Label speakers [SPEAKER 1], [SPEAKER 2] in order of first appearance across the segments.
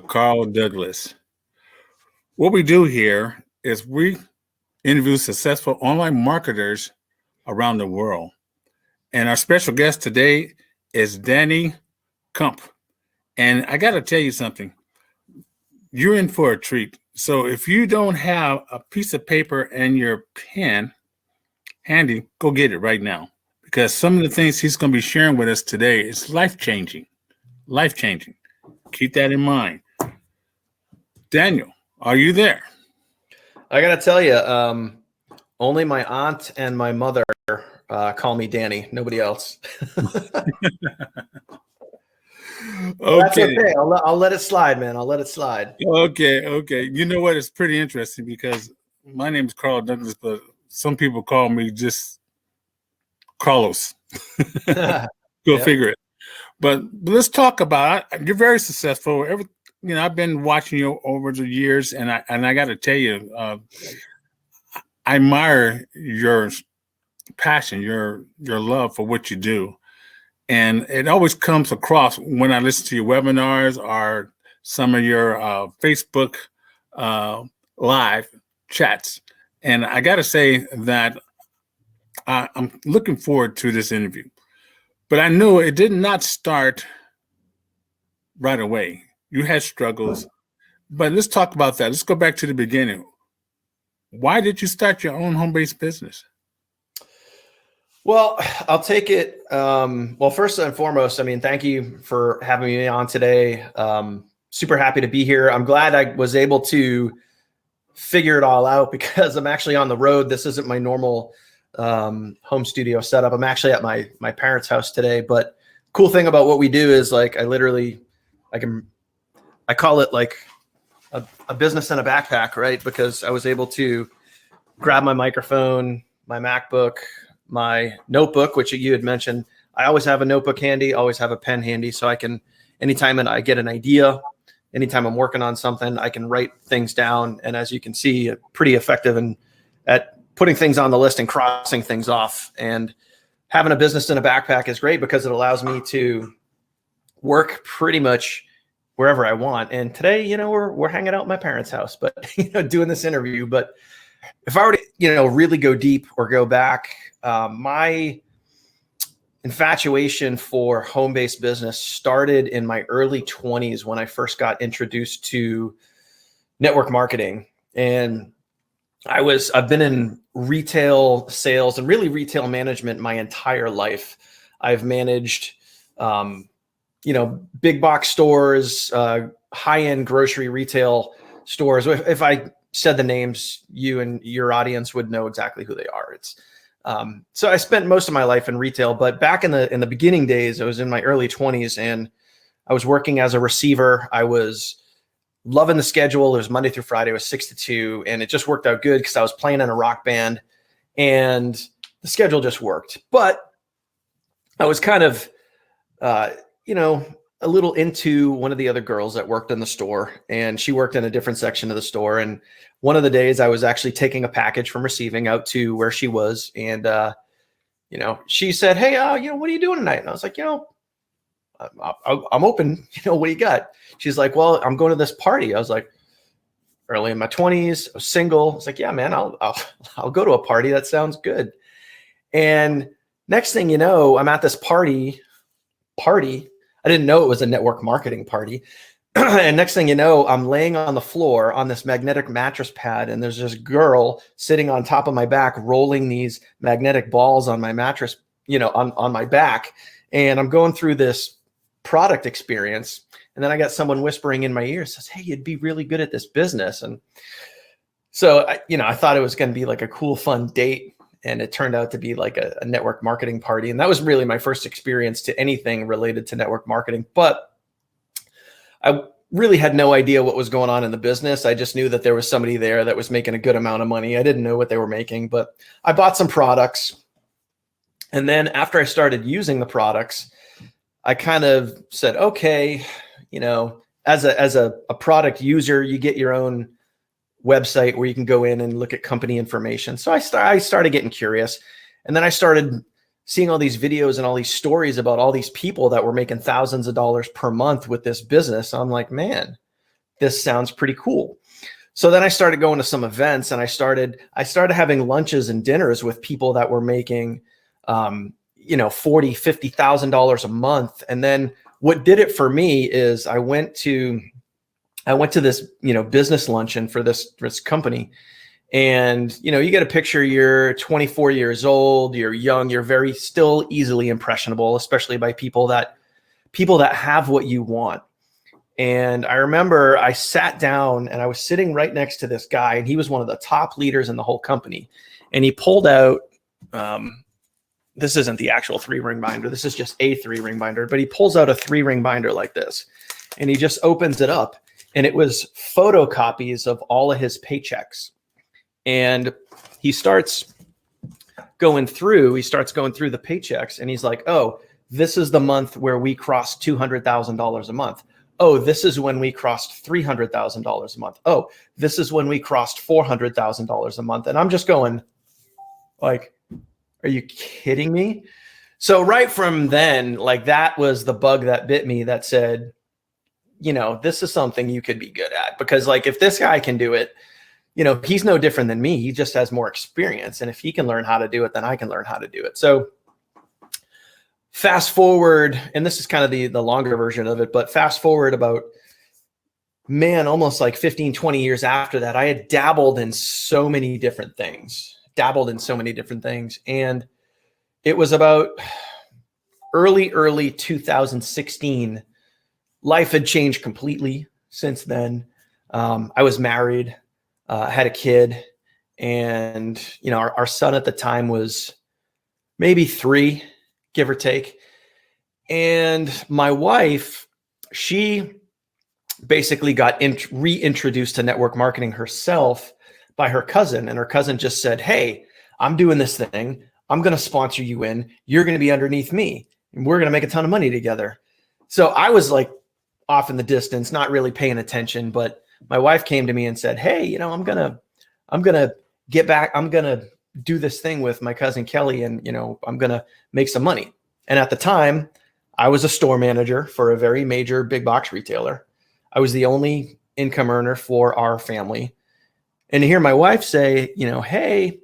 [SPEAKER 1] Carl Douglas. What we do here is we interview successful online marketers around the world. And our special guest today is Danny Kump. And I got to tell you something. You're in for a treat. So if you don't have a piece of paper and your pen handy, go get it right now. Because some of the things he's going to be sharing with us today is life-changing. Life-changing. Keep that in mind. Daniel, are you there?
[SPEAKER 2] I got to tell you, only my aunt and my mother call me Danny. Nobody else.
[SPEAKER 1] Okay.
[SPEAKER 2] That's okay. I'll let it slide, man. I'll let it slide.
[SPEAKER 1] Okay. You know what? It's pretty interesting because my name is Carl Douglas, but some people call me just Carlos. Go figure it. But let's talk about it. You're very successful. I've been watching you over the years, and I got to tell you, I admire your passion, your love for what you do. And it always comes across when I listen to your webinars or some of your Facebook live chats. And I got to say that I'm looking forward to this interview. But I know it did not start right away. You had struggles. But let's talk about that. Let's go back to the beginning. Why did you start your own home-based business?
[SPEAKER 2] Well, I'll take it. Well, first and foremost, thank you for having me on today. Super happy to be here. I'm glad I was able to figure it all out because I'm actually on the road. This isn't my normal home studio setup. I'm actually at my parents' house today. But cool thing about what we do is I call it like a business in a backpack, right? Because I was able to grab my microphone, my MacBook, my notebook, which you had mentioned. I always have a notebook handy, always have a pen handy. So I can, anytime I get an idea, anytime I'm working on something, I can write things down. And as you can see, pretty effective at putting things on the list and crossing things off. And having a business in a backpack is great because it allows me to work pretty much wherever I want. And today, we're hanging out at my parents' house, but doing this interview. But if I were to, really go deep or go back, my infatuation for home-based business started in my early 20s when I first got introduced to network marketing. And I've been in retail sales and really retail management my entire life. I've managed, big box stores, high-end grocery retail stores. If I said the names, you and your audience would know exactly who they are. So I spent most of my life in retail, but back in the beginning days, I was in my early 20s and I was working as a receiver. I was loving the schedule. It was Monday through Friday. It was 6 to 2, and it just worked out good because I was playing in a rock band and the schedule just worked. But I was kind of, a little into one of the other girls that worked in the store, and she worked in a different section of the store. And one of the days I was actually taking a package from receiving out to where she was. And, she said, "Hey, what are you doing tonight?" And I was like, I'm open. What do you got? She's like, "Well, I'm going to this party." I was like, early in my 20s, I was single. I was like, "Yeah, man, I'll go to a party. That sounds good." And next thing you know, I'm at this party. I didn't know it was a network marketing party. And next thing you know, I'm laying on the floor on this magnetic mattress pad, and there's this girl sitting on top of my back, rolling these magnetic balls on my mattress, on my back. And I'm going through this product experience. And then I got someone whispering in my ear, says, "Hey, you'd be really good at this business." And so, I thought it was going to be like a cool, fun date. And it turned out to be like a network marketing party. And that was really my first experience to anything related to network marketing. But I really had no idea what was going on in the business. I just knew that there was somebody there that was making a good amount of money. I didn't know what they were making, but I bought some products. And then after I started using the products, I kind of said, okay, you know, as a product user, you get your own website where you can go in and look at company information. So I started getting curious, and then I started seeing all these videos and all these stories about all these people that were making thousands of dollars per month with this business. I'm like, man, this sounds pretty cool. So then I started going to some events, and I started having lunches and dinners with people that were making, you know, $40,000, $50,000 a month. And then what did it for me is I went to this, you know, business luncheon for this company. And, you know, you get a picture, you're 24 years old, you're young, you're very still easily impressionable, especially by people that have what you want. And I remember I sat down and I was sitting right next to this guy, and he was one of the top leaders in the whole company. And he pulled out, this isn't the actual 3-ring binder, this is just a 3-ring binder, but he pulls out a 3-ring binder like this, and he just opens it up, and it was photocopies of all of his paychecks. And he starts going through the paychecks, and he's like, oh, this is the month where we crossed $200,000 a month. Oh, this is when we crossed $300,000 a month. Oh, this is when we crossed $400,000 a month. And I'm just going like, are you kidding me? So right from then, like, that was the bug that bit me that said, you know, this is something you could be good at, because like, if this guy can do it, you know, he's no different than me. He just has more experience. And if he can learn how to do it, then I can learn how to do it. So fast forward, and this is kind of the longer version of it, but fast forward about, man, almost like 15, 20 years after that, I had dabbled in so many different things. And it was about early 2016. Life had changed completely since then. I was married, had a kid, and, you know, our son at the time was maybe 3, give or take. And my wife, she basically got reintroduced to network marketing herself by her cousin. And her cousin just said, hey, I'm doing this thing. I'm going to sponsor you in. You're going to be underneath me, and we're going to make a ton of money together. So I was like off in the distance, not really paying attention. But my wife came to me and said, hey, you know, I'm going to get back. I'm going to do this thing with my cousin Kelly, and, you know, I'm going to make some money. And at the time, I was a store manager for a very major big box retailer. I was the only income earner for our family. And to hear my wife say, you know, hey,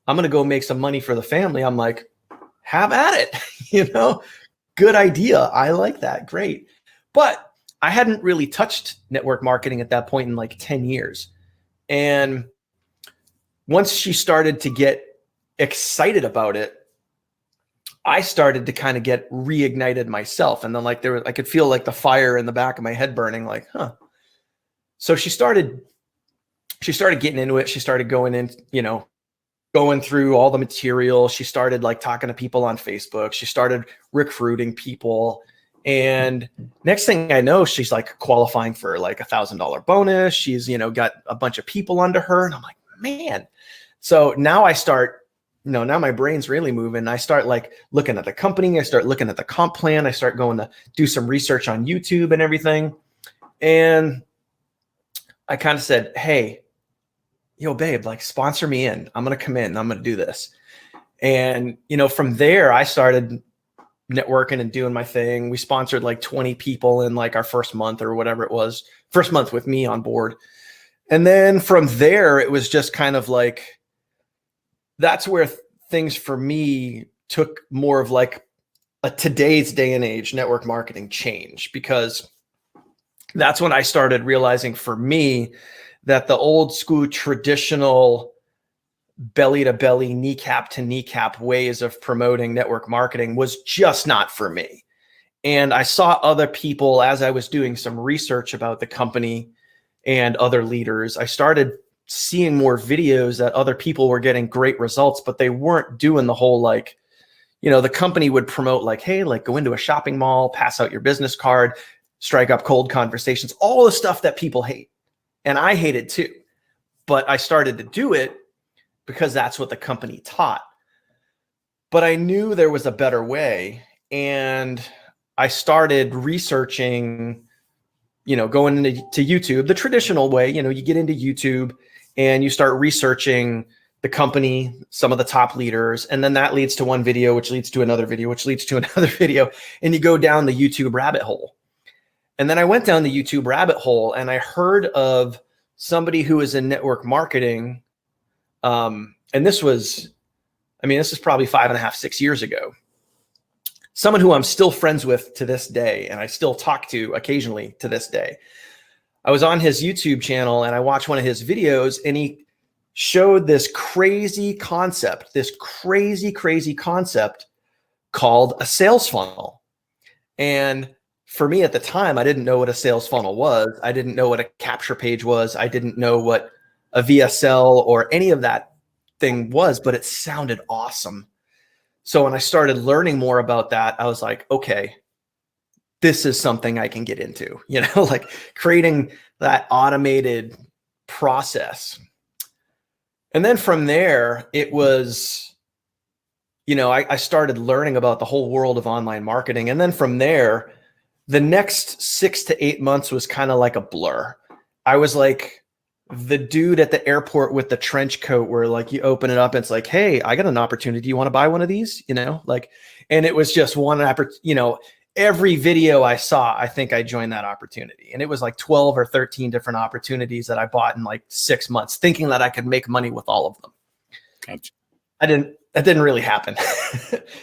[SPEAKER 2] I'm going to go make some money for the family, I'm like, have at it. You know, good idea. I like that. Great. But I hadn't really touched network marketing at that point in like 10 years. And once she started to get excited about it, I started to kind of get reignited myself. And then like I could feel like the fire in the back of my head burning, like, huh. So she started getting into it. She started going in, you know, going through all the material. She started like talking to people on Facebook. She started recruiting people. And next thing I know, she's like qualifying for like $1,000 bonus. She's, you know, got a bunch of people under her. And I'm like, man. So now I start, you know, now my brain's really moving. I start like looking at the company. I start looking at the comp plan. I start going to do some research on YouTube and everything. And I kind of said, hey, yo, babe, like sponsor me in. I'm going to come in and I'm going to do this. And, you know, from there, I started networking and doing my thing. We sponsored like 20 people in like our first month or whatever it was, first month with me on board. And then from there, it was just kind of like, that's where things for me took more of like a today's day and age network marketing change, because that's when I started realizing for me that the old school traditional belly to belly, kneecap to kneecap ways of promoting network marketing was just not for me. And I saw other people, as I was doing some research about the company and other leaders, I started seeing more videos that other people were getting great results, but they weren't doing the whole, like, you know, the company would promote like, hey, like go into a shopping mall, pass out your business card, strike up cold conversations, all the stuff that people hate. And I hated too, but I started to do it because that's what the company taught. But I knew there was a better way. And I started researching, going into YouTube the traditional way. You get into YouTube and you start researching the company, some of the top leaders, and then that leads to one video, which leads to another video, which leads to another video, and you go down the YouTube rabbit hole. And then I went down the YouTube rabbit hole and I heard of somebody who was in network marketing. And this is probably 5.5, 6 years ago. Someone who I'm still friends with to this day, and I still talk to occasionally to this day. I was on his YouTube channel and I watched one of his videos, and he showed this crazy concept called a sales funnel. And for me at the time, I didn't know what a sales funnel was. I didn't know what a capture page was. I didn't know what a VSL or any of that thing was, but it sounded awesome. So when I started learning more about that, I was like, okay, this is something I can get into, like creating that automated process. And then from there, it was, I started learning about the whole world of online marketing. And then from there, the next 6 to 8 months was kind of like a blur. I was like the dude at the airport with the trench coat where like you open it up and it's like, hey, I got an opportunity. You want to buy one of these? And it was just one opportunity, every video I saw, I think I joined that opportunity. And it was like 12 or 13 different opportunities that I bought in like 6 months, thinking that I could make money with all of them.
[SPEAKER 1] Gotcha.
[SPEAKER 2] That didn't really happen.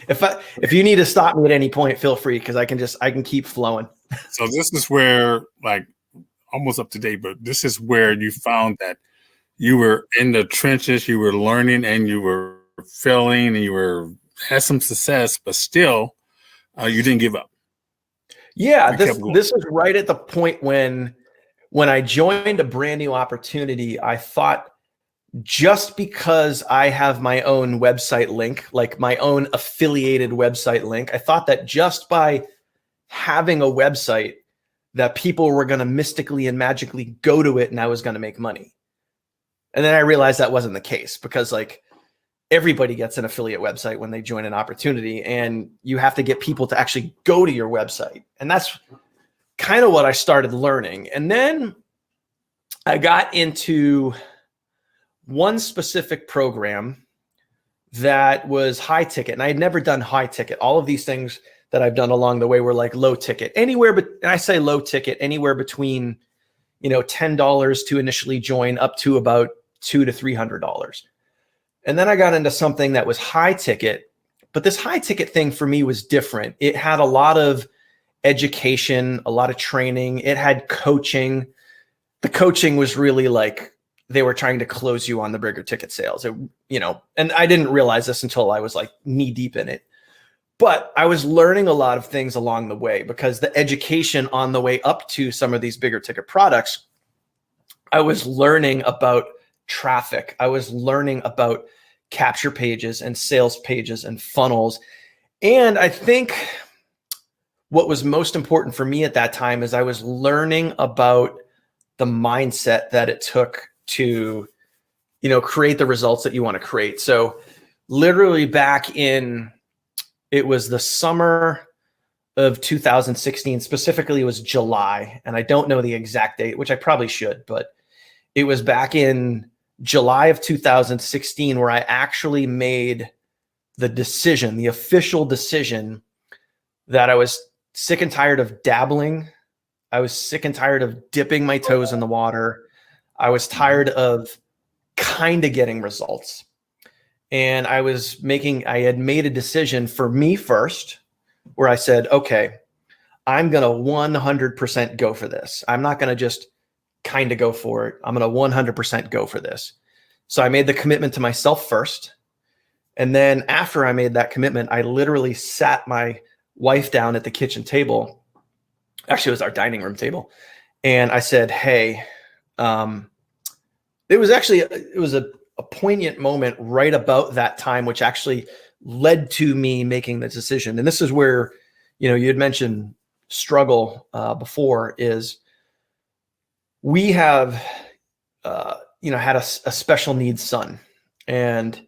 [SPEAKER 2] If you need to stop me at any point, feel free, because I can keep flowing.
[SPEAKER 1] So this is where, like, almost up to date, but this is where you found that you were in the trenches, you were learning, and you were failing, and you had some success, but still, you didn't give up.
[SPEAKER 2] Yeah, this is right at the point when I joined a brand new opportunity. I thought, just because I have my own website link, like my own affiliated website link, I thought that just by having a website that people were going to mystically and magically go to it and I was going to make money. And then I realized that wasn't the case, because like everybody gets an affiliate website when they join an opportunity, and you have to get people to actually go to your website. And that's kind of what I started learning. And then I got into one specific program that was high ticket, and I had never done high ticket. All of these things that I've done along the way were like low ticket, and I say low ticket, anywhere between, $10 to initially join up to about $200 to $300. And then I got into something that was high ticket, but this high ticket thing for me was different. It had a lot of education, a lot of training. It had coaching. The coaching was really like, they were trying to close you on the bigger ticket sales, and I didn't realize this until I was like knee deep in it. But I was learning a lot of things along the way, because the education on the way up to some of these bigger ticket products, I was learning about traffic. I was learning about capture pages and sales pages and funnels. And I think what was most important for me at that time is I was learning about the mindset that it took to, create the results that you want to create. So literally it was the summer of 2016, specifically it was July, and I don't know the exact date, which I probably should, but it was back in July of 2016 where I actually made the official decision that I was sick and tired of dabbling. I was sick and tired of dipping my toes in the water. I was tired of kind of getting results. And I had made a decision for me first, where I said, okay, I'm going to 100% go for this. I'm not going to just kind of go for it. I'm going to 100% go for this. So I made the commitment to myself first. And then after I made that commitment, I literally sat my wife down at the kitchen table. Actually, it was our dining room table. And I said, hey, it was a poignant moment right about that time, which actually led to me making the decision. And this is where, you had mentioned struggle before, is we have, had a special needs son. And,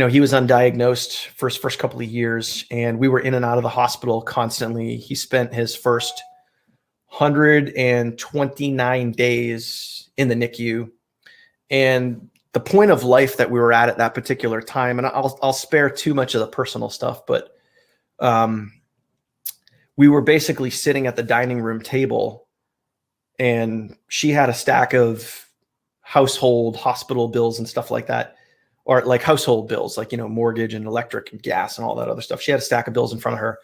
[SPEAKER 2] he was undiagnosed for his first couple of years, and we were in and out of the hospital constantly. He spent his first 129 days in the NICU. And the point of life that we were at that particular time, and I'll spare too much of the personal stuff, but we were basically sitting at the dining room table, and she had a stack of household hospital bills and stuff like that, or like household bills, like, mortgage and electric and gas and all that other stuff. She had a stack of bills in front of her.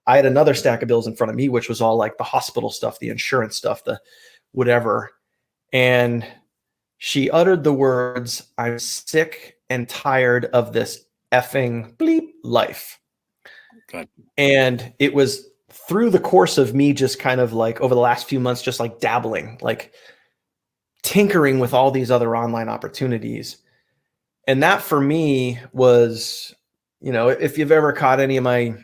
[SPEAKER 2] I had another stack of bills in front of me, which was all like the hospital stuff, the insurance stuff, the whatever. And she uttered the words, "I'm sick and tired of this effing bleep life."
[SPEAKER 1] God.
[SPEAKER 2] And it was through the course of me just kind of like over the last few months, just like dabbling, like tinkering with all these other online opportunities. And that for me was, if you've ever caught any of my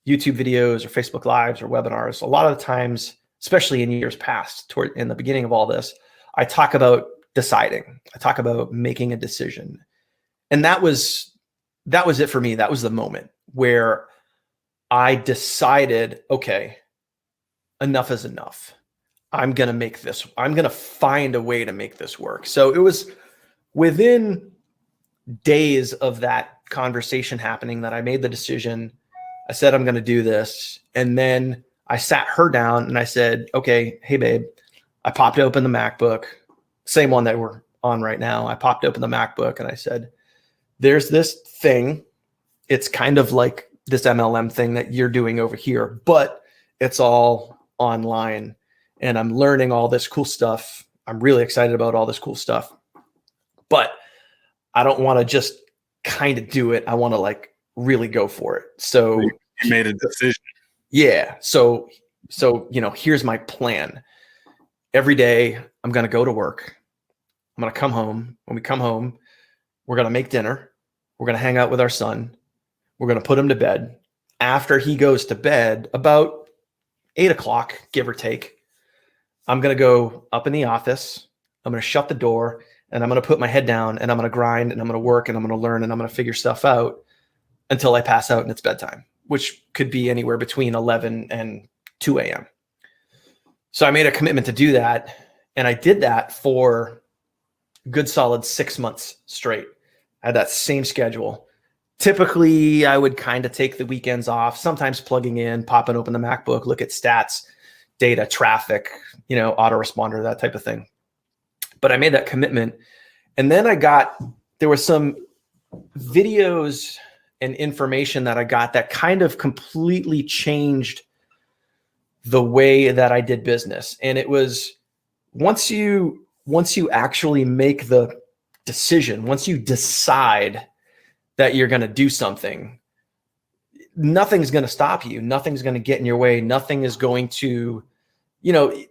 [SPEAKER 2] YouTube videos or Facebook Lives or webinars, a lot of the times, especially in years past, in the beginning of all this, I talk about deciding. I talk about making a decision. And that was it for me. That was the moment where I decided, okay, enough is enough. I'm going to find a way to make this work. So it was within days of that conversation happening that I made the decision. I said, I'm going to do this. And then I sat her down and I said, okay, hey babe, I popped open the MacBook, same one that we're on right now. I popped open the MacBook and I said, there's this thing. It's kind of like this MLM thing that you're doing over here, but it's all online and I'm learning all this cool stuff. I'm really excited about all this cool stuff, but I don't want to just kind of do it. I want to like really go for it. So
[SPEAKER 1] you made a decision.
[SPEAKER 2] Yeah. So, here's my plan. Every day I'm going to go to work. I'm going to come home. When we come home, we're going to make dinner. We're going to hang out with our son. We're going to put him to bed. After he goes to bed, about 8:00, give or take, I'm going to go up in the office. I'm going to shut the door and I'm going to put my head down and I'm going to grind and I'm going to work and I'm going to learn and I'm going to figure stuff out until I pass out and it's bedtime, which could be anywhere between 11 and 2 a.m. So I made a commitment to do that. And I did that for a good solid 6 months straight. I had that same schedule. Typically, I would kind of take the weekends off, sometimes plugging in, popping open the MacBook, look at stats, data, traffic, autoresponder, that type of thing. But I made that commitment. And then there were some videos and information that I got that kind of completely changed the way that I did business. And it was once you actually make the decision, once you decide that you're going to do something, nothing's going to stop you. Nothing's going to get in your way. Nothing is going to,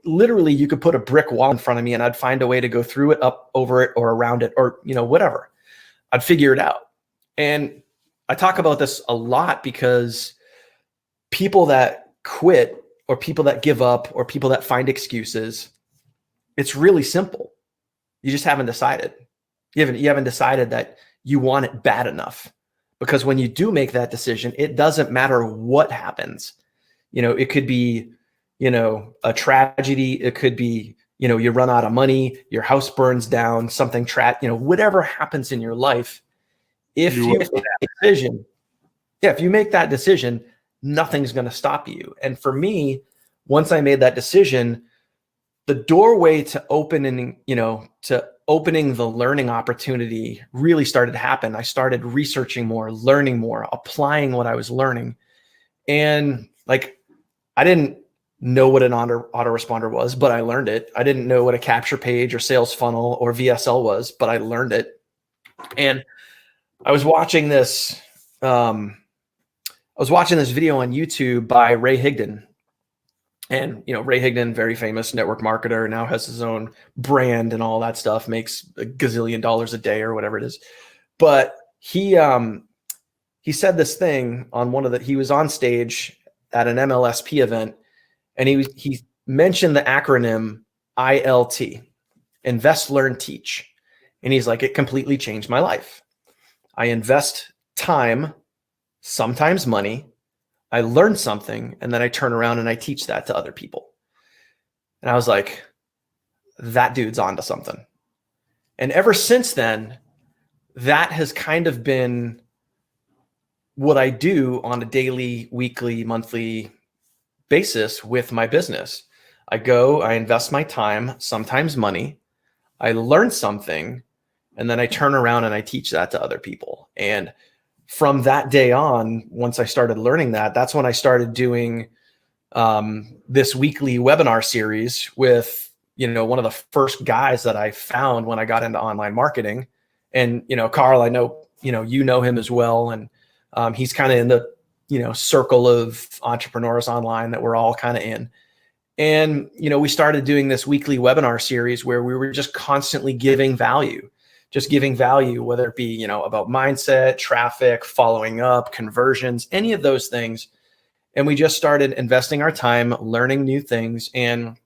[SPEAKER 2] literally you could put a brick wall in front of me and I'd find a way to go through it, up over it, or around it, or, whatever. I'd figure it out. And I talk about this a lot because people that quit or people that give up or people that find excuses, it's really simple. You just haven't decided. You haven't decided that you want it bad enough, because when you do make that decision, it doesn't matter what happens. It could be, a tragedy. It could be, you run out of money, your house burns down, something whatever happens in your life. If you make that decision, if you make that decision, nothing's going to stop you. And for me, once I made that decision, the doorway to opening the learning opportunity really started to happen. I started researching more, learning more, applying what I was learning. And I didn't know what an autoresponder was, but I learned it. I didn't know what a capture page or sales funnel or VSL was, but I learned it. And I was watching this video on YouTube by Ray Higdon. And, Ray Higdon, very famous network marketer, now has his own brand and all that stuff, makes a gazillion dollars a day or whatever it is. But he said this thing on he was on stage at an MLSP event, and he mentioned the acronym ILT, Invest, Learn, Teach. And he's like, it completely changed my life. I invest time, sometimes money. I learn something, and then I turn around and I teach that to other people. And I was like, that dude's onto something. And ever since then, that has kind of been what I do on a daily, weekly, monthly basis with my business. I go, I invest my time, sometimes money. I learn something, and then I turn around and I teach that to other people. And from that day on, once I started learning that, that's when I started doing this weekly webinar series with, one of the first guys that I found when I got into online marketing. And, Carl, I know, you know him as well. And he's kind of in the, circle of entrepreneurs online that we're all kind of in. And, we started doing this weekly webinar series where we were just constantly giving value, whether it be, about mindset, traffic, following up, conversions, any of those things. And we just started investing our time, learning new things, and,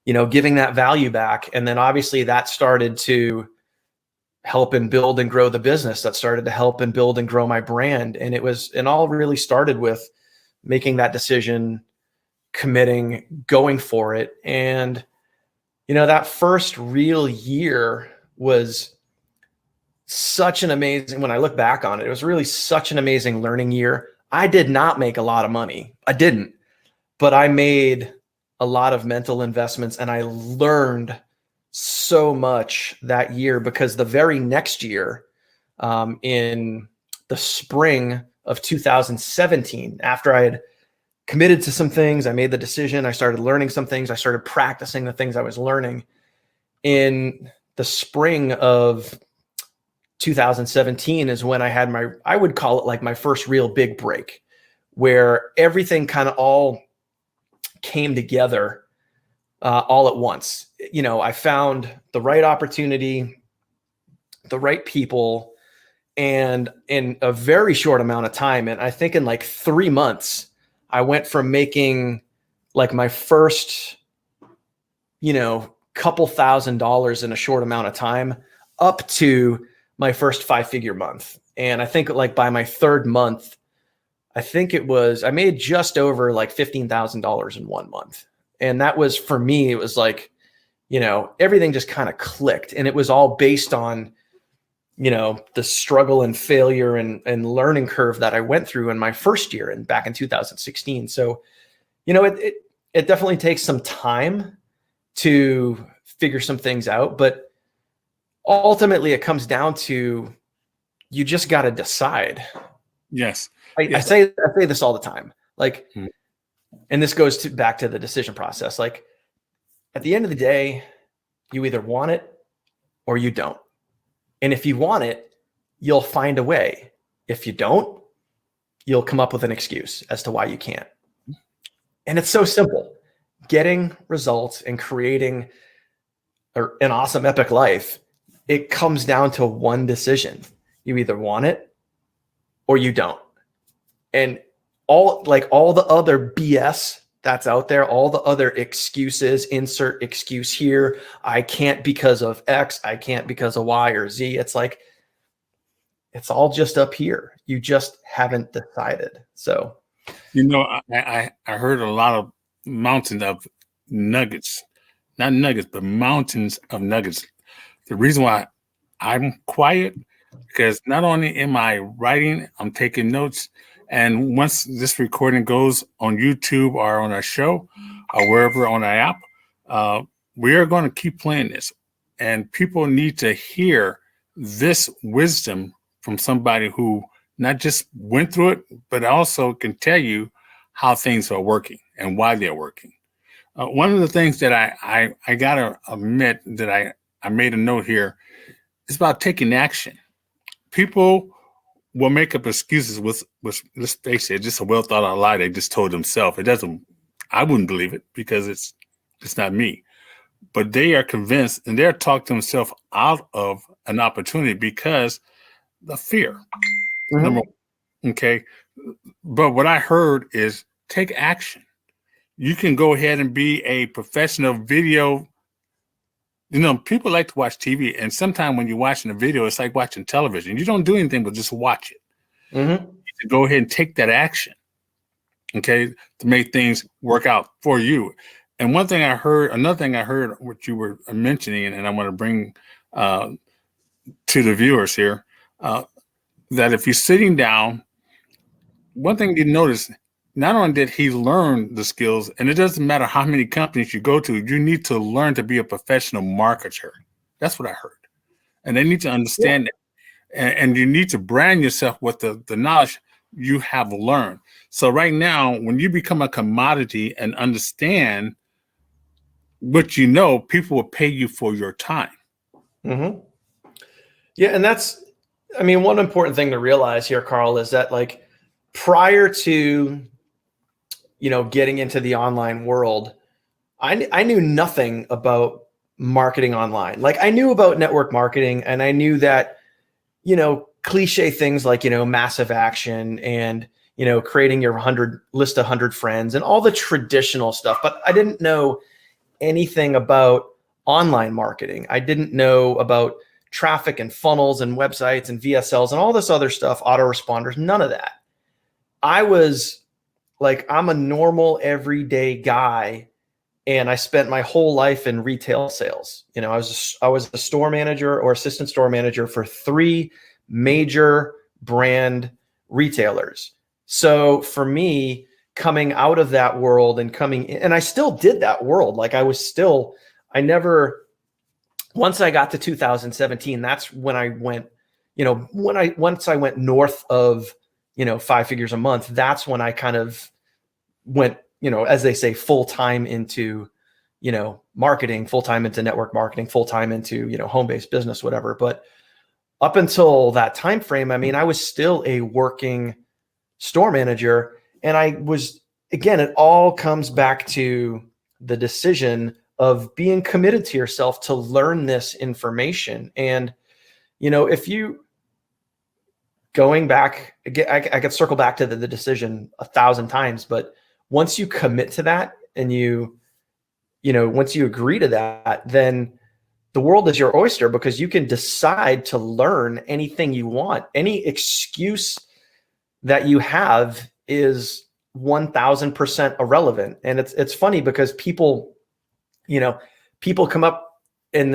[SPEAKER 2] giving that value back. And then obviously that started to help and build and grow the business. That started to help and build and grow my brand. And it all really started with making that decision, committing, going for it. And, that first real year was such an amazing, when I look back on it, it was really such an amazing learning year. I did not make a lot of money. I didn't, but I made a lot of mental investments, and I learned so much that year, because the very next year, in the spring of 2017, after I had committed to some things, I made the decision, I started learning some things, I started practicing the things I was learning. In the spring of 2017 is when I had I would call it like my first real big break, where everything kind of all came together all at once. I found the right opportunity, the right people, and in a very short amount of time, and I think in like 3 months, I went from making like my first, couple $1,000s in a short amount of time up to my first 5-figure month. And I think like by my third month, I made just over like $15,000 in 1 month. And that was, for me, it was like, everything just kind of clicked, and it was all based on, the struggle and failure and learning curve that I went through in my first year and back in 2016. So, it definitely takes some time to figure some things out, but ultimately it comes down to, you just got to decide.
[SPEAKER 1] Yes.
[SPEAKER 2] I say this all the time, like, and this goes back to the decision process. Like, at the end of the day, you either want it or you don't. And if you want it, you'll find a way. If you don't, you'll come up with an excuse as to why you can't. And it's so simple. Getting results and creating an awesome, epic life, it comes down to one decision. You either want it or you don't. And all the other BS that's out there, all the other excuses, insert excuse here, I can't because of X, I can't because of Y or Z. It's like, it's all just up here. You just haven't decided. So,
[SPEAKER 1] I heard a lot of mountains of nuggets, not nuggets, but mountains of nuggets. The reason why I'm quiet, because not only am I writing, I'm taking notes. And once this recording goes on YouTube or on our show or wherever on our app, we are going to keep playing this. And people need to hear this wisdom from somebody who not just went through it, but also can tell you how things are working and why they're working. One of the things that I got to admit that I made a note here is about taking action. People will make up excuses with let's face it, just a well thought out lie they just told themselves. I wouldn't believe it, because it's not me. But they are convinced, and they're talking themselves out of an opportunity because the fear. Mm-hmm. Number one, okay. But what I heard is take action. You can go ahead and be a professional video, People like to watch TV, and sometimes when you're watching a video, it's like watching television. You don't do anything but just watch it.
[SPEAKER 2] Mm-hmm.
[SPEAKER 1] You need to go ahead and take that action, okay, to make things work out for you. And another thing I heard, what you were mentioning, and I want to bring to the viewers here, that if you're sitting down, one thing you notice, not only did he learn the skills, and it doesn't matter how many companies you go to, you need to learn to be a professional marketer. That's what I heard. And they need to understand that. And you need to brand yourself with the knowledge you have learned. So right now, when you become a commodity and understand what you know, people will pay you for your time.
[SPEAKER 2] Mm-hmm. Yeah, and that's, I mean, one important thing to realize here, Carl, is that like prior to, getting into the online world, I knew nothing about marketing online. Like I knew about network marketing, and I knew that, cliche things like, massive action and, creating your 100 friends and all the traditional stuff, but I didn't know anything about online marketing. I didn't know about traffic and funnels and websites and VSLs and all this other stuff, autoresponders, none of that. I was like, I'm a normal everyday guy, and I spent my whole life in retail sales. I was a store manager or assistant store manager for 3 major brand retailers. So for me, coming out of that world and coming in, and I still did that world. Like once I got to 2017, that's when I went, once I went north of, 5 figures a month, that's when I kind of went, as they say, full-time into, marketing, full-time into network marketing, full-time into, home-based business, whatever. But up until that time frame, I mean, I was still a working store manager. And I was, again, it all comes back to the decision of being committed to yourself to learn this information. And, if you going back, again, I could circle back to the decision 1,000 times, but once you commit to that and once you agree to that, then the world is your oyster, because you can decide to learn anything you want. Any excuse that you have is 1,000% irrelevant. And it's funny because people come up and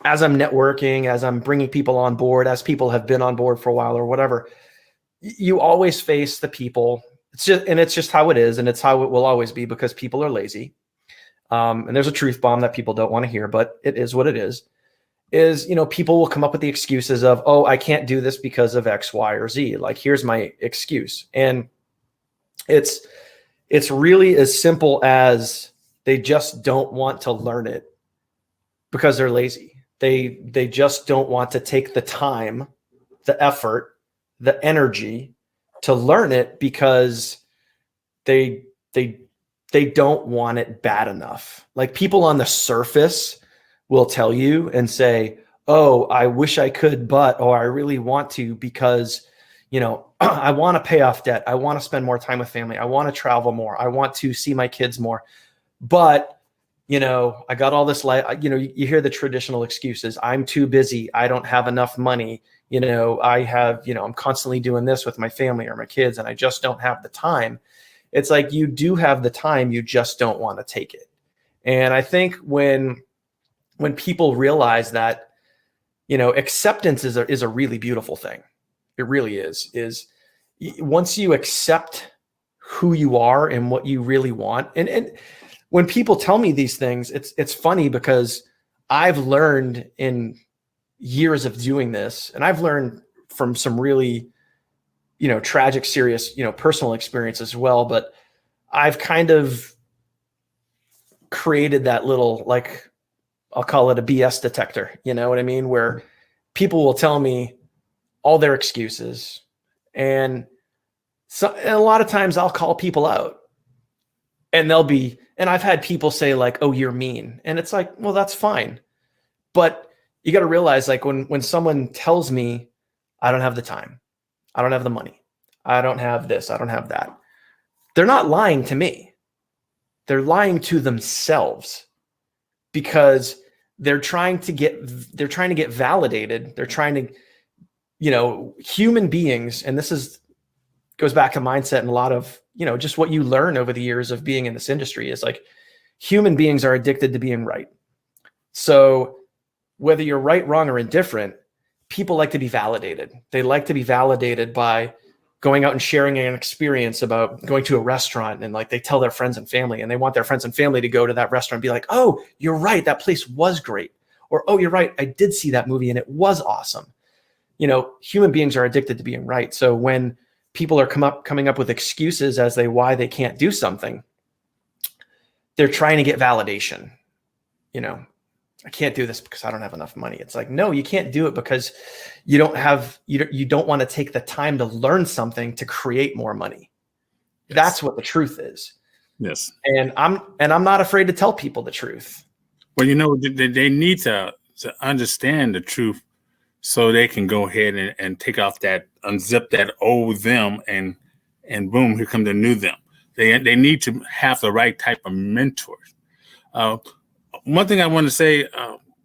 [SPEAKER 2] as I'm networking, as I'm bringing people on board, as people have been on board for a while or whatever, you always face the people. It's just how it is. And it's how it will always be, because people are lazy. And there's a truth bomb that people don't want to hear, but it is what it is, people will come up with the excuses of, oh, I can't do this because of X, Y, or Z. Like, here's my excuse. And it's really as simple as they just don't want to learn it because they're lazy. They just don't want to take the time, the effort, the energy to learn it, because they don't want it bad enough. Like, people on the surface will tell you and say, oh, I wish I could, or I really want to, because, I want to pay off debt. I want to spend more time with family. I want to travel more. I want to see my kids more. But, I got all this life, you hear the traditional excuses. I'm too busy. I don't have enough money. I'm constantly doing this with my family or my kids, and I just don't have the time. It's like, you do have the time, you just don't want to take it. And I think when people realize that, acceptance is a really beautiful thing. It really is once you accept who you are and what you really want. And when people tell me these things, it's funny, because I've learned in years of doing this, and I've learned from some really, tragic, serious, personal experience as well. But I've kind of created that little, like, I'll call it a BS detector. You know what I mean? Where people will tell me all their excuses. And a lot of times I'll call people out, and I've had people say, like, oh, you're mean. And it's like, well, that's fine. But you got to realize, like, when someone tells me I don't have the time, I don't have the money, I don't have this, I don't have that, they're not lying to me. They're lying to themselves, because they're trying to get validated. They're trying to, human beings, and goes back to mindset and a lot of, just what you learn over the years of being in this industry is like human beings are addicted to being right. So whether you're right, wrong, or indifferent, people like to be validated. They like to be validated by going out and sharing an experience about going to a restaurant, and like they tell their friends and family, and they want their friends and family to go to that restaurant and be like, oh, you're right, that place was great. Or, oh, you're right, I did see that movie and it was awesome. Human beings are addicted to being right. So when people are coming up with excuses as why they can't do something, they're trying to get validation. I can't do this because I don't have enough money. It's like, no, you can't do it because you don't want to take the time to learn something to create more money. Yes. That's what the truth is.
[SPEAKER 1] Yes.
[SPEAKER 2] And I'm not afraid to tell people the truth.
[SPEAKER 1] Well, they need to understand the truth so they can go ahead and take off unzip that old them and boom, here come the new them. They need to have the right type of mentors. One thing I want to say,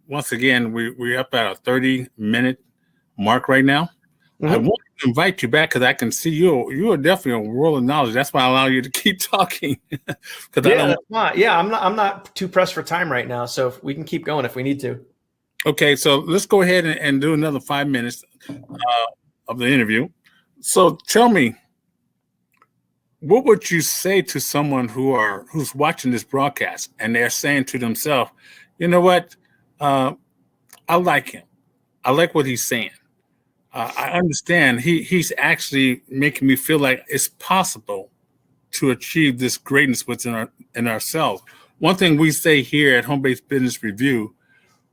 [SPEAKER 1] once again, we're up at a 30-minute mark right now. Mm-hmm. I want to invite you back because I can see you are definitely a world of knowledge. That's why I allow you to keep talking.
[SPEAKER 2] I'm not too pressed for time right now, so we can keep going if we need to.
[SPEAKER 1] Okay, so let's go ahead and do another 5 minutes of the interview. So tell me, what would you say to someone who's watching this broadcast and they're saying to themselves, you know what, I like him. I like what he's saying. I understand he's actually making me feel like it's possible to achieve this greatness within ourselves. One thing we say here at Home Based Business Review,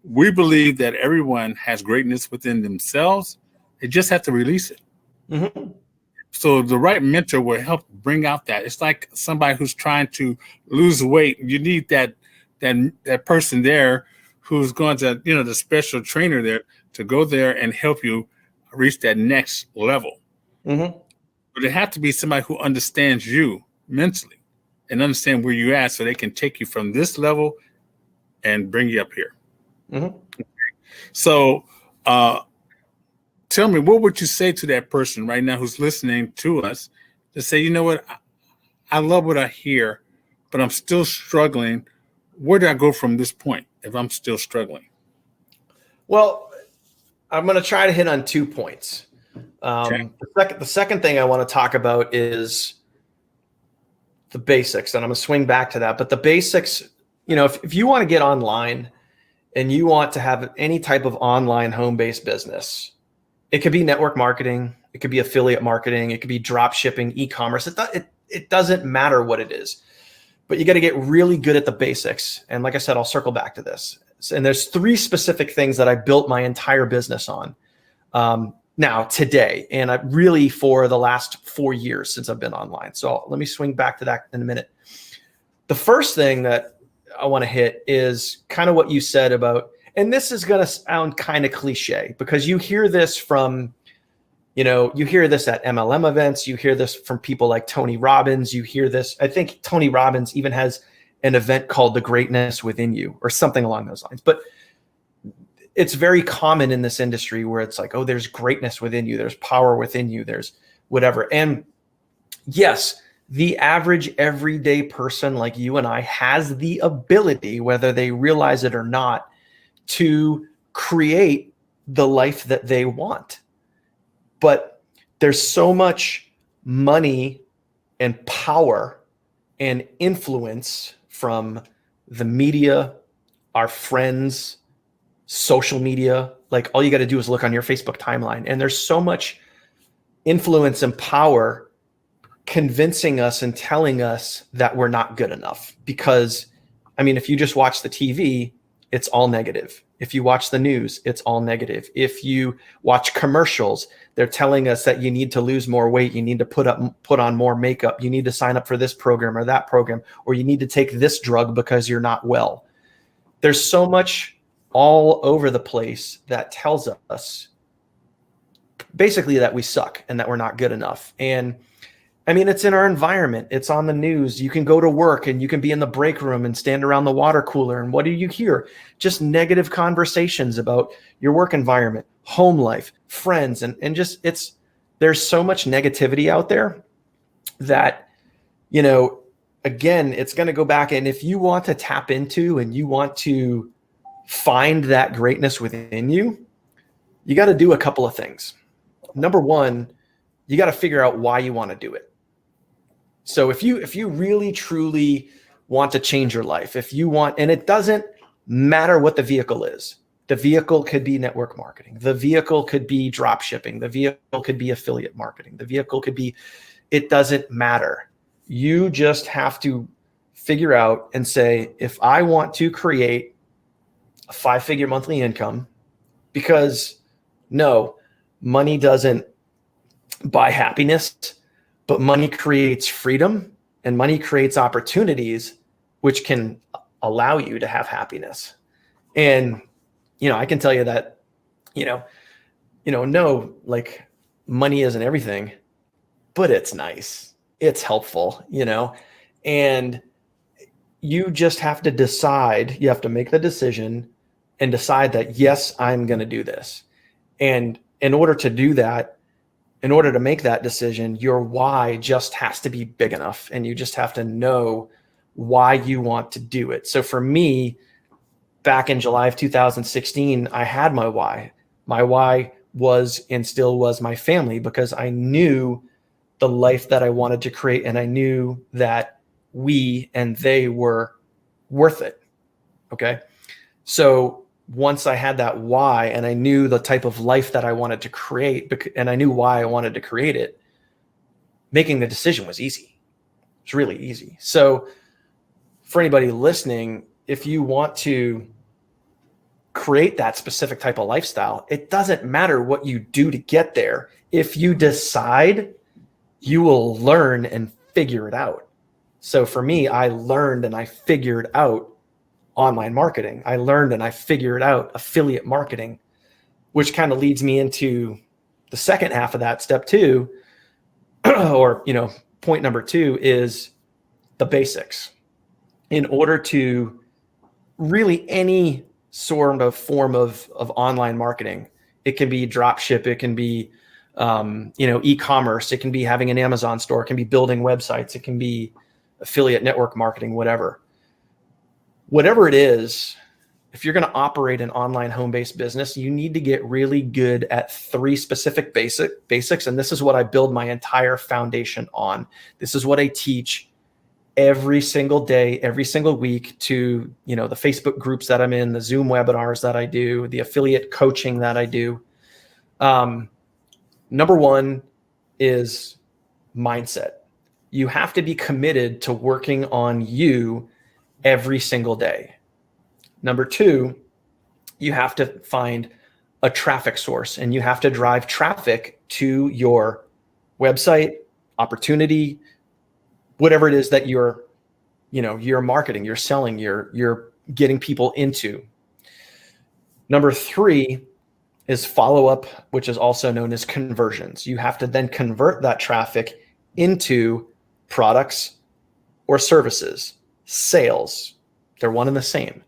[SPEAKER 1] we believe that everyone has greatness within themselves. They just have to release it. Mm-hmm. So the right mentor will help bring out that. It's like somebody who's trying to lose weight. You need that person there who's going to, the special trainer there to go there and help you reach that next level. Mm-hmm. But it has to be somebody who understands you mentally and understand where you're at so they can take you from this level and bring you up here. Mm-hmm. So tell me, what would you say to that person right now who's listening to us to say, you know what, I love what I hear, but I'm still struggling. Where do I go from this point if I'm still struggling? Well,
[SPEAKER 2] I'm going to try to hit on 2 points. Okay. The second thing I want to talk about is the basics, and I'm going to swing back to that. But the basics, if you want to get online and you want to have any type of online home-based business, it could be network marketing, it could be affiliate marketing, it could be drop shipping, e-commerce. It doesn't matter what it is, but you got to get really good at the basics. And like I said, I'll circle back to this. And there's 3 specific things that I built my entire business on now today, and I really for the last 4 years since I've been online. So let me swing back to that in a minute. The first thing that I want to hit is kind of what you said about, and this is going to sound kind of cliche because you hear this from, you hear this at MLM events. You hear this from people like Tony Robbins. You hear this. I think Tony Robbins even has an event called The Greatness Within You or something along those lines. But it's very common in this industry where it's like, oh, there's greatness within you. There's power within you. There's whatever. And yes, the average everyday person like you and I has the ability, whether they realize it or not, to create the life that they want. But there's so much money and power and influence from the media, our friends, social media. Like all you got to do is look on your Facebook timeline. And there's so much influence and power convincing us and telling us that we're not good enough. Because, I mean, if you just watch the TV, it's all negative. If you watch the news, it's all negative. If you watch commercials, they're telling us that you need to lose more weight, you need to put on more makeup, you need to sign up for this program or that program, or you need to take this drug because you're not well. There's so much all over the place that tells us basically that we suck and that we're not good enough. And I mean, it's in our environment. It's on the news. You can go to work and you can be in the break room and stand around the water cooler. And what do you hear? Just negative conversations about your work environment, home life, friends, and just there's so much negativity out there that, you know, again, it's going to go back. And if you want to tap into and you want to find that greatness within you, you got to do a couple of things. Number one, you got to figure out why you want to do it. So if you really truly want to change your life, if you want, and it doesn't matter what the vehicle is. The vehicle could be network marketing. The vehicle could be drop shipping. The vehicle could be affiliate marketing. The vehicle could be, it doesn't matter. You just have to figure out and say, if I want to create a 5-figure monthly income, because no, money doesn't buy happiness, but money creates freedom and money creates opportunities, which can allow you to have happiness. And, you know, I can tell you that, no, like money isn't everything, but it's nice. It's helpful, and you just have to decide, you have to make the decision and decide that, yes, I'm going to do this. And in order to do that, in order to make that decision, your why just has to be big enough, and you just have to know why you want to do it. So for me, back in July of 2016, I had my why. My why was and still was my family, because I knew the life that I wanted to create, and I knew that we and they were worth it. Okay. So once I had that why and I knew the type of life that I wanted to create, and I knew why I wanted to create it, making the decision was easy. It's really easy. So for anybody listening, if you want to create that specific type of lifestyle, it doesn't matter what you do to get there. If you decide, you will learn and figure it out. So for me, I learned and I figured out online marketing. I learned and I figured out affiliate marketing, which kind of leads me into the second half of that, step 2, or, point number 2 is the basics. In order to really any sort of form of online marketing, it can be drop ship, it can be, e-commerce, it can be having an Amazon store, it can be building websites, it can be affiliate network marketing, whatever it is. If you're going to operate an online home-based business, you need to get really good at 3 specific basics. And this is what I build my entire foundation on. This is what I teach every single day, every single week to, the Facebook groups that I'm in, the Zoom webinars that I do, the affiliate coaching that I do. Number 1 is mindset. You have to be committed to working on you every single day. Number 2, you have to find a traffic source, and you have to drive traffic to your website, opportunity, whatever it is that you're marketing, you're selling, you're getting people into. Number 3 is follow-up, which is also known as conversions. You have to then convert that traffic into products or services, sales. They're one and the same.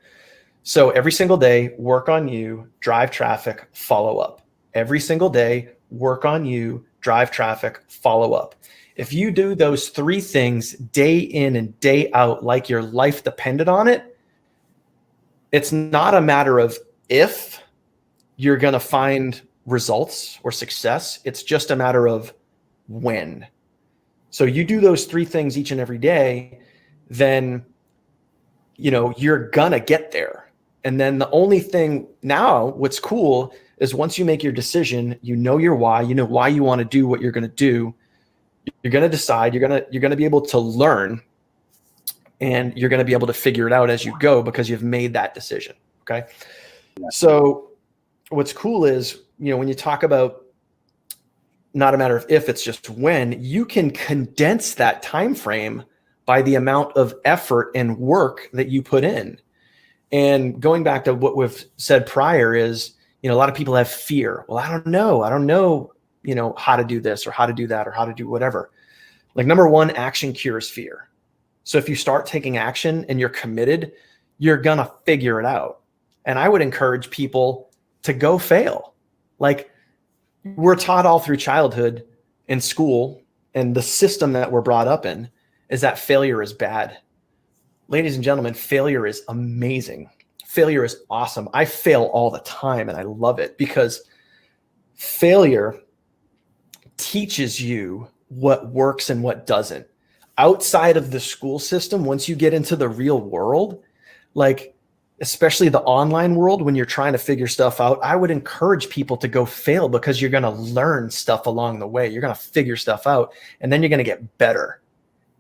[SPEAKER 2] So every single day, work on you, drive traffic, follow up. Every single day, work on you, drive traffic, follow up. If you do those 3 things day in and day out, like your life depended on it, it's not a matter of if you're going to find results or success. It's just a matter of when. So you do those 3 things each and every day, then, you're going to get there. And then the only thing now, what's cool is once you make your decision, your why, why you want to do what you're going to do, you're going to decide, you're going to be able to learn, and you're going to be able to figure it out as you go because you've made that decision. Okay. So what's cool is, when you talk about not a matter of if, it's just when, you can condense that time frame by the amount of effort and work that you put in. And going back to what we've said prior is, a lot of people have fear. Well, I don't know, how to do this or how to do that or how to do whatever. Like number one, action cures fear. So if you start taking action and you're committed, you're going to figure it out. And I would encourage people to go fail. Like we're taught all through childhood in school, and the system that we're brought up in is that failure is bad. Ladies and gentlemen, failure is amazing. Failure is awesome. I fail all the time and I love it because failure teaches you what works and what doesn't. Outside of the school system, once you get into the real world, like especially the online world, when you're trying to figure stuff out, I would encourage people to go fail because you're going to learn stuff along the way. You're going to figure stuff out and then you're going to get better.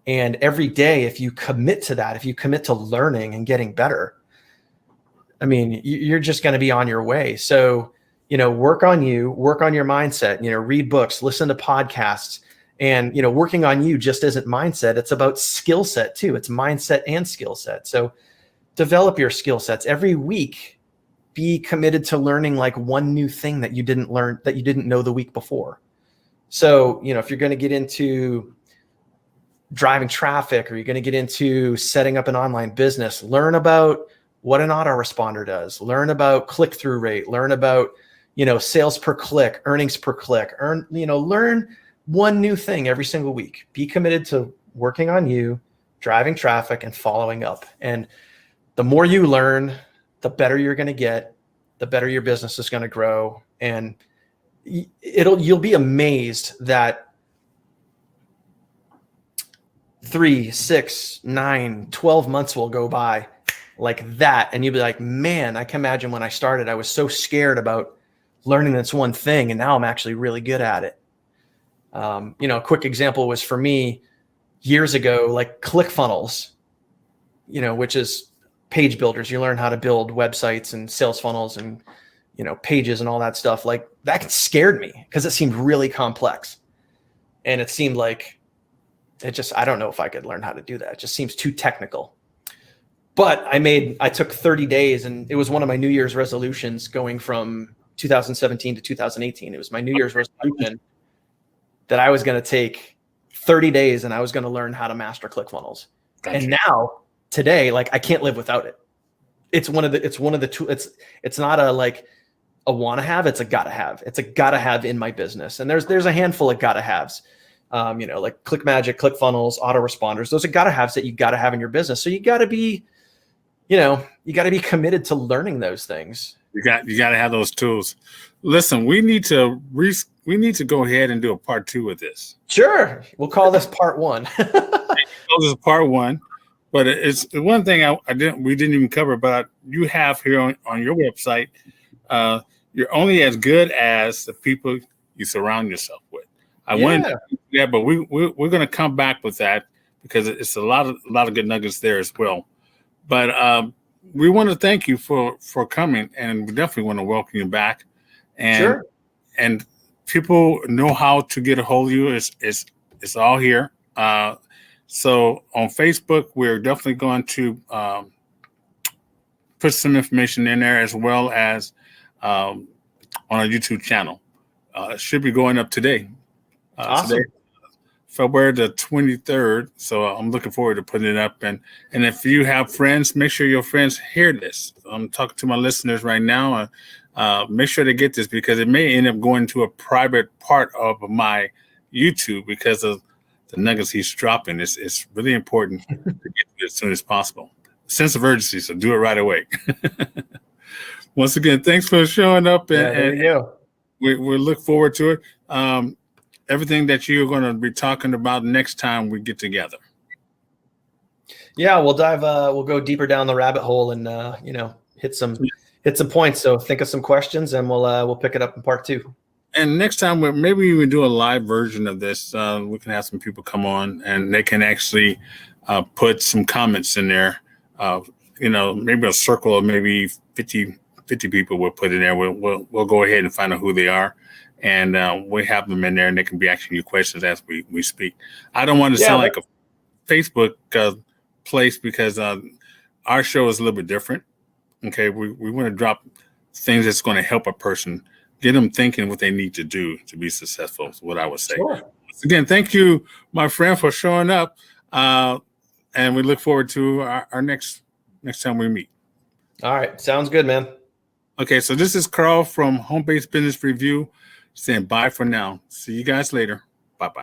[SPEAKER 2] And every day, if you commit to that, if you commit to learning and getting better, I mean, you're just going to be on your way. So, work on you, work on your mindset, read books, listen to podcasts. And, working on you just isn't mindset. It's about skill set too. It's mindset and skill set. So develop your skill sets every week. Be committed to learning like one new thing that you didn't learn, that you didn't know the week before. So, if you're going to get into driving traffic or you're going to get into setting up an online business, learn about what an autoresponder does, learn about click-through rate, learn about, sales per click, earnings per click, learn one new thing every single week. Be committed to working on you, driving traffic, and following up. And the more you learn, the better you're going to get, the better your business is going to grow. And you'll be amazed that 3, 6, 9, 12 months will go by like that. And you'll be like, man, I can imagine when I started, I was so scared about learning this one thing. And now I'm actually really good at it. A quick example was for me years ago, like ClickFunnels, which is page builders. You learn how to build websites and sales funnels and, pages and all that stuff. Like that scared me because it seemed really complex. And it seemed like I don't know if I could learn how to do that. It just seems too technical. But I took 30 days and it was one of my New Year's resolutions going from 2017 to 2018. It was my New Year's resolution that I was going to take 30 days and I was going to learn how to master ClickFunnels. Gotcha. And now today, like I can't live without it. It's one of the tools. It's not a want to have, it's a gotta have. It's a gotta have in my business. And there's a handful of gotta haves. Like ClickMagic, ClickFunnels, autoresponders. Those are gotta haves that you gotta have in your business. So you gotta be committed to learning those things.
[SPEAKER 1] You got to have those tools. Listen, we need to go ahead and do a part 2 of this.
[SPEAKER 2] Sure, we'll call this part 1.
[SPEAKER 1] This is part 1, but it's one thing we didn't even cover. But you have here on your website, you're only as good as the people you surround yourself with. I wanted to do that, but we're going to come back with that because it's a lot of good nuggets there as well. But we want to thank you for coming, and we definitely want to welcome you back. And
[SPEAKER 2] sure.
[SPEAKER 1] And people know how to get a hold of you. It's all here. So on Facebook, we're definitely going to put some information in there as well as on our YouTube channel. It should be going up today.
[SPEAKER 2] Awesome.
[SPEAKER 1] Today, February the 23rd. So I'm looking forward to putting it up. And if you have friends, make sure your friends hear this. I'm talking to my listeners right now. Make sure they get this because it may end up going to a private part of my YouTube because of the nuggets he's dropping. It's really important to get to it as soon as possible. Sense of urgency, so do it right away. Once again, thanks for showing up.
[SPEAKER 2] There you go.
[SPEAKER 1] We look forward to it. Everything that you're going to be talking about next time we get together.
[SPEAKER 2] Yeah, we'll go deeper down the rabbit hole and hit some points. So think of some questions and we'll pick it up in part 2.
[SPEAKER 1] And next time, maybe we do a live version of this. We can have some people come on and they can actually put some comments in there. Maybe a circle of maybe 50 people we'll put in there. We'll go ahead and find out who they are. And we have them in there and they can be asking you questions as we speak. I don't want to sound like a Facebook place because our show is a little bit different. Okay, we want to drop things that's going to help a person, get them thinking what they need to do to be successful is what I would say.
[SPEAKER 2] Sure.
[SPEAKER 1] Again, thank you, my friend, for showing up. And we look forward to our next time we meet.
[SPEAKER 2] All right. Sounds good, man.
[SPEAKER 1] Okay, so this is Carl from Home Based Business Review saying bye for now. See you guys later. Bye-bye.